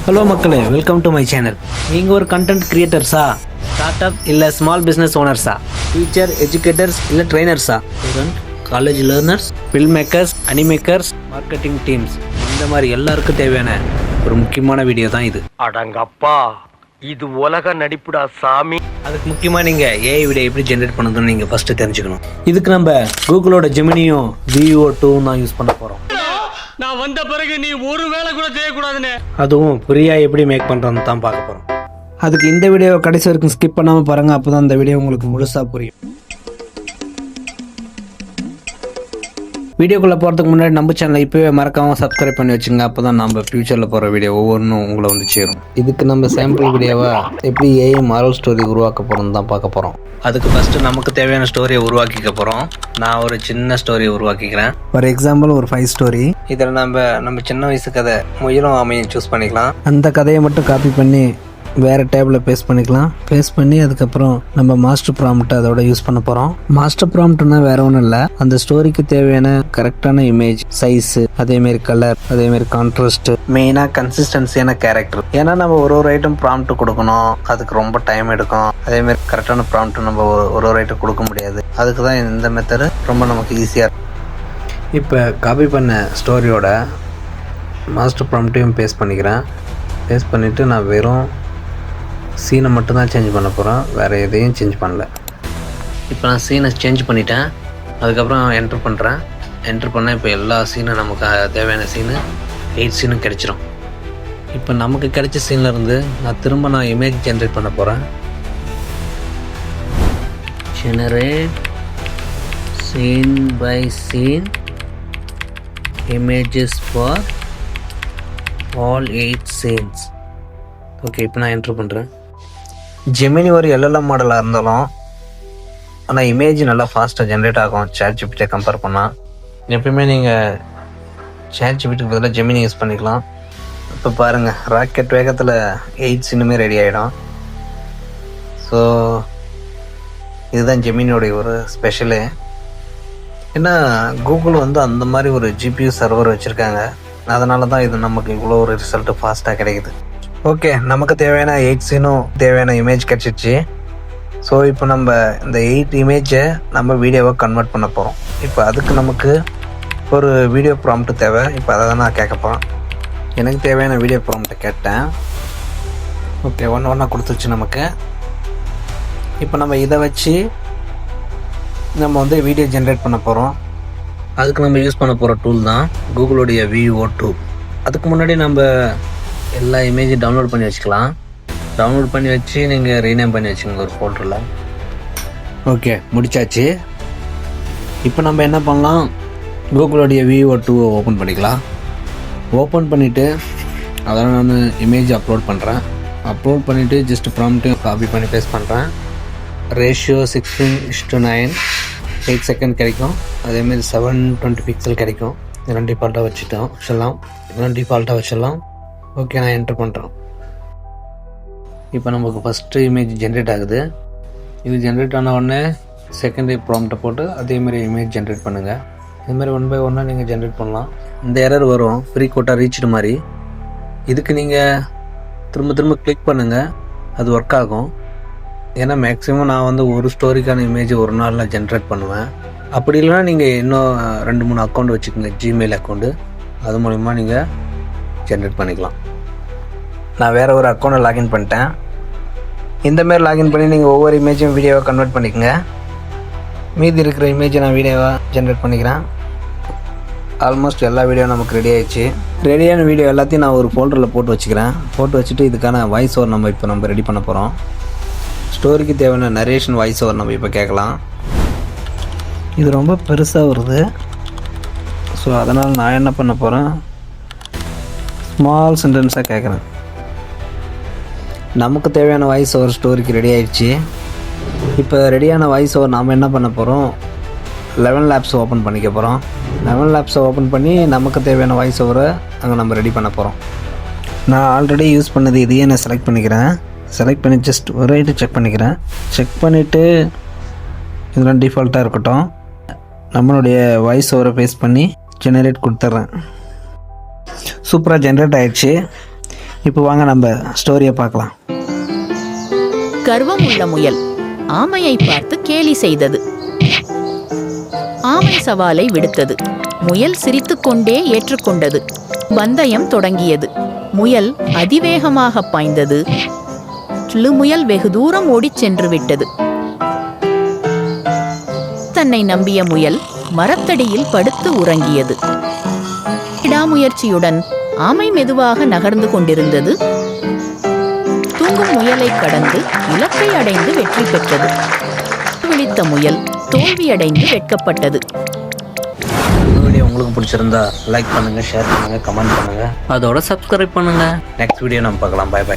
Hello மக்களே, welcome to my channel. நீங்கள் ஒரு கண்டென்ட் கிரியேட்டர்ஸா, ஸ்டார்ட் அப் இல்லை ஸ்மால் பிஸ்னஸ் ஓனர்ஸா, டீச்சர், எஜுகேட்டர்ஸ் இல்லை ட்ரைனர்ஸா, student, college learners, film makers, Animakers, marketing teams, இந்த மாதிரி எல்லாருக்கும் தேவையான ஒரு முக்கியமான வீடியோ தான் இது. அடங்கப்பா, இது உலக நடிப்புடா சாமி. அதுக்கு முக்கியமாக நீங்கள் ஏஐ வீடியோ எப்படி ஜென்ரேட் பண்ணுறதுன்னு நீங்கள் ஃபஸ்ட்டு தெரிஞ்சுக்கணும். இதுக்கு நம்ம கூகுளோட ஜெமினியும் VO2 தான் யூஸ் பண்ண போகிறோம். நான் வந்த பிறகு நீ ஒரு வேலை கூட செய்யக்கூடாதுன்னு, அதுவும் ஃப்ரீயாக எப்படி மேக் பண்ணுறதுன்னு தான் பார்க்க போகிறோம். அதுக்கு இந்த வீடியோவை கடைசி வரைக்கும் ஸ்கிப் பண்ணாமல் பாருங்கள், அப்போ தான் இந்த வீடியோ உங்களுக்கு முழுசாக புரியும். வீடியோக்குள்ளே போகிறதுக்கு முன்னாடி நம்ம சேனலை இப்போவே மறக்காமல் சப்ஸ்கிரைப் பண்ணி வச்சுங்க. அப்போ தான் நம்ம ஃப்யூச்சரில் போகிற வீடியோ ஒவ்வொன்றும் உங்களை வந்து சேரும். இதுக்கு நம்ம சாம்பிள் வீடியோவை எப்படி ஏஐ மாரல் ஸ்டோரி உருவாக்க போகிறோம்னு தான் பார்க்க போகிறோம். அதுக்கு ஃபஸ்ட்டு நமக்கு தேவையான ஸ்டோரியை உருவாக்கிக்க போகிறோம். நான் ஒரு சின்ன ஸ்டோரியை உருவாக்கிக்கிறேன். ஃபார் எக்ஸாம்பிள் ஒரு 5 ஸ்டோரி. இதில் நம்ம சின்ன வயசு கதை முயலும் ஆமையும் சூஸ் பண்ணிக்கலாம். அந்த கதையை மட்டும் காப்பி பண்ணி வேறு டேபிளில் பேஸ்ட் பண்ணிக்கலாம். பேஸ்ட் பண்ணி அதுக்கப்புறம் நம்ம மாஸ்டர் ப்ராம்ப்ட் அதோட யூஸ் பண்ண போகிறோம். மாஸ்டர் ப்ராம்ப்ட்னா வேற ஒன்றும் இல்லை, அந்த ஸ்டோரிக்கு தேவையான கரெக்டான இமேஜ், சைஸு, அதேமாரி கலர், அதேமாரி கான்ட்ராஸ்ட், மெயினாக கன்சிஸ்டன்சியான கேரக்டர். ஏன்னா நம்ம ஒரு ஐட்டம் ப்ராம்ப்ட் கொடுக்கணும், அதுக்கு ரொம்ப டைம் எடுக்கும். அதேமாரி கரெக்டான ப்ராம்ப்ட் நம்ம ஒரு ஐட்டம் கொடுக்க முடியாது. அதுக்கு தான் இந்த மெத்தடு ரொம்ப நமக்கு ஈஸியாக இருக்கும். இப்போ காப்பி பண்ண ஸ்டோரியோட மாஸ்டர் ப்ராம்ப்டையும் பேஸ்ட் பண்ணிக்கிறேன். பேஸ்ட் பண்ணிவிட்டு நான் வெறும் சீனை மட்டும்தான் சேஞ்ச் பண்ண போகிறேன், வேறு எதையும் சேஞ்ச் பண்ணல. இப்போ நான் சீனை சேஞ்ச் பண்ணிட்டேன். அதுக்கப்புறம் என்ட்ரு பண்ணுறேன். என்ட்ரு பண்ணால் இப்போ எல்லா சீனும் நமக்கு தேவையான சீனு 8 சீனும் கிடைச்சிரும். இப்போ நமக்கு கிடைச்ச சீன்லேருந்து நான் இமேஜ் ஜென்ரேட் பண்ண போகிறேன். Generate scene by scene images for all 8 scenes. Okay, இப்போ நான் என்ட்ரு பண்ணுறேன். ஜெமினி ஒரு LLM மாடலாக இருந்தாலும் ஆனால் இமேஜ் நல்லா ஃபாஸ்ட்டாக ஜென்ரேட் ஆகும் ChatGPT கம்பேர் பண்ணால். எப்பயுமே நீங்கள் ChatGPTக்கு பதிலாக ஜெமினி யூஸ் பண்ணிக்கலாம். இப்போ பாருங்கள், ராக்கெட் வேகத்தில் 8 சீனுமே ரெடி ஆகிடும். ஸோ இதுதான் ஜெமினியோடைய ஒரு ஸ்பெஷலு. ஏன்னா கூகுள் அந்த மாதிரி ஒரு GPU சர்வர் வச்சுருக்காங்க. அதனால தான் இது நமக்கு இவ்வளோ ஒரு ரிசல்ட்டு ஃபாஸ்ட்டாக கிடைக்குது. ஓகே, நமக்கு தேவையான 8 சீனும் தேவையான இமேஜ் கிடச்சிடுச்சு. ஸோ இப்போ நம்ம இந்த 8 இமேஜை நம்ம வீடியோவை கன்வெர்ட் பண்ண போகிறோம். இப்போ அதுக்கு நமக்கு ஒரு வீடியோ ப்ராம்ப்ட் தேவை. இப்போ அதை தான் நான் கேட்க போகிறேன். எனக்கு தேவையான வீடியோ ப்ராம்ப்ட்டை கேட்டேன். ஓகே, ஒன்றா கொடுத்துருச்சு நமக்கு. இப்போ நம்ம இதை வச்சு நம்ம வீடியோ ஜென்ரேட் பண்ண போகிறோம். அதுக்கு நம்ம யூஸ் பண்ண போகிற டூல் தான் கூகுளோடைய VO2. அதுக்கு முன்னாடி நம்ம எல்லா இமேஜும் டவுன்லோட் பண்ணி வச்சுக்கலாம். டவுன்லோட் பண்ணி வச்சு நீங்கள் ரீநேம் பண்ணி வச்சுக்கோங்க ஒரு ஃபோல்டரில். ஓகே, முடிச்சாச்சு. இப்போ நம்ம என்ன பண்ணலாம், கூகுளோடைய VO2 ஓப்பன் பண்ணிக்கலாம். ஓப்பன் பண்ணிவிட்டு அதெல்லாம் நான் இமேஜ் அப்லோட் பண்ணுறேன். அப்லோட் பண்ணிவிட்டு ஜஸ்ட் ப்ராம்ப்ட்டையும் காப்பி பண்ணி பேஸ்ட் பண்ணுறேன். ரேஷியோ 16:9 8 செகண்ட் கிடைக்கும். அதேமாரி 720 பிக்சல் கிடைக்கும். இதெல்லாம் டிஃபால்ட்டாக வச்சிடலாம். ஓகே, நான் என்ட்ரு பண்ணுறேன். இப்போ நமக்கு ஃபஸ்ட்டு இமேஜ் ஜென்ரேட் ஆகுது. இது ஜென்ரேட் ஆன உடனே செகண்டரி ப்ராம்ப்டை போட்டு அதேமாரி இமேஜ் ஜென்ரேட் பண்ணுங்கள். இதுமாதிரி 1 by 1 நீங்கள் ஜென்ரேட் பண்ணலாம். இந்த எரர் வரும், ஃப்ரீ கோட்டா ரீச்டு மாதிரி. இதுக்கு நீங்கள் திரும்ப கிளிக் பண்ணுங்கள், அது ஒர்க் ஆகும். ஏன்னா மேக்ஸிமம் நான் ஒரு ஸ்டோரிக்கான இமேஜ் ஒரு நாளில் ஜென்ரேட் பண்ணுவேன். அப்படி இல்லைனா நீங்கள் இன்னும் 2-3 அக்கௌண்ட் வச்சுக்கோங்க, ஜிமெயில் அக்கௌண்ட்டு. அது மூலிமா நீங்கள் ஜென்ரேட் பண்ணிக்கலாம். நான் வேறு ஒரு அக்கௌண்ட்டை லாகின் பண்ணிட்டேன். இந்தமாரி லாகின் பண்ணி நீங்கள் ஒவ்வொரு இமேஜும் வீடியோவை கன்வெர்ட் பண்ணிக்கோங்க. மீதி இருக்கிற இமேஜை நான் வீடியோவாக ஜென்ரேட் பண்ணிக்கிறேன். ஆல்மோஸ்ட் எல்லா வீடியோ நமக்கு ரெடி ஆகிடுச்சு. ரெடியான வீடியோ எல்லாத்தையும் நான் ஒரு ஃபோல்டரில் போட்டு வச்சுக்கிறேன். போட்டு வச்சுட்டு இதுக்கான வாய்ஸ் ஓவர் நம்ம ரெடி பண்ண போகிறோம். ஸ்டோரிக்கு தேவையான நரேஷன் வாய்ஸ் ஓவர் நம்ம இப்போ கேட்கலாம். இது ரொம்ப பெருசாக வருது. ஸோ அதனால் நான் என்ன பண்ண போகிறேன், ஸ்மால் சென்டென்ஸாக கேட்குறேன். நமக்கு தேவையான வாய்ஸ் ஓவர் ஸ்டோரிக்கு ரெடி ஆகிடுச்சு. இப்போ ரெடியான வாய்ஸ் ஓவர் நாம் என்ன பண்ண போகிறோம், 11 லேப்ஸ் ஓப்பன் பண்ணிக்க போகிறோம். 11 லேப்ஸை ஓப்பன் பண்ணி நமக்கு தேவையான வாய்ஸ் ஓவரை அங்கே நம்ம ரெடி பண்ண போகிறோம். நான் ஆல்ரெடி யூஸ் பண்ணது இதையே நான் செலக்ட் பண்ணிக்கிறேன். செலக்ட் பண்ணி ஜஸ்ட் ஒரு ஐட்டு செக் பண்ணிக்கிறேன். செக் பண்ணிவிட்டு இதெல்லாம் டிஃபால்ட்டாக இருக்கட்டும். நம்மளுடைய வாய்ஸ் ஓவரை பேஸ்ட் பண்ணி ஜெனரேட் கொடுத்துட்றேன். சூப்பராக ஜென்ரேட் ஆகிடுச்சு. இப்போ வாங்க நம்ம ஸ்டோரியை பார்க்கலாம். கர்வம் உள்ள முயல் ஆமையை பார்த்து கேலி செய்தது. ஆமை சவாலை விடுத்தது. முயல் சிரித்துக்கொண்டே ஏற்றுக்கொண்டது. பந்தயம் தொடங்கியது. முயல் அதிவேகமாக பாய்ந்தது. முயல் வெகு தூரம் ஓடிச் சென்று விட்டது. தன்னை நம்பிய முயல் மரத்தடியில் படுத்து உறங்கியது. விடாமுயற்சியுடன் ஆமை மெதுவாக நகர்ந்து கொண்டிருந்தது. தூங்கும் முயலை கடந்து இலக்கை அடைந்து வெற்றி பெற்றது. விழித்த முயல் தோல்வியடைந்து வெட்கப்பட்டது. இந்த வீடியோ உங்களுக்கு பிடிச்சிருந்தா லைக் பண்ணுங்க, ஷேர் பண்ணுங்க, கமெண்ட் பண்ணுங்க, அதோட சப்ஸ்கிரைப் பண்ணுங்க. நெக்ஸ்ட் வீடியோ நம்ம பார்க்கலாம். Bye by.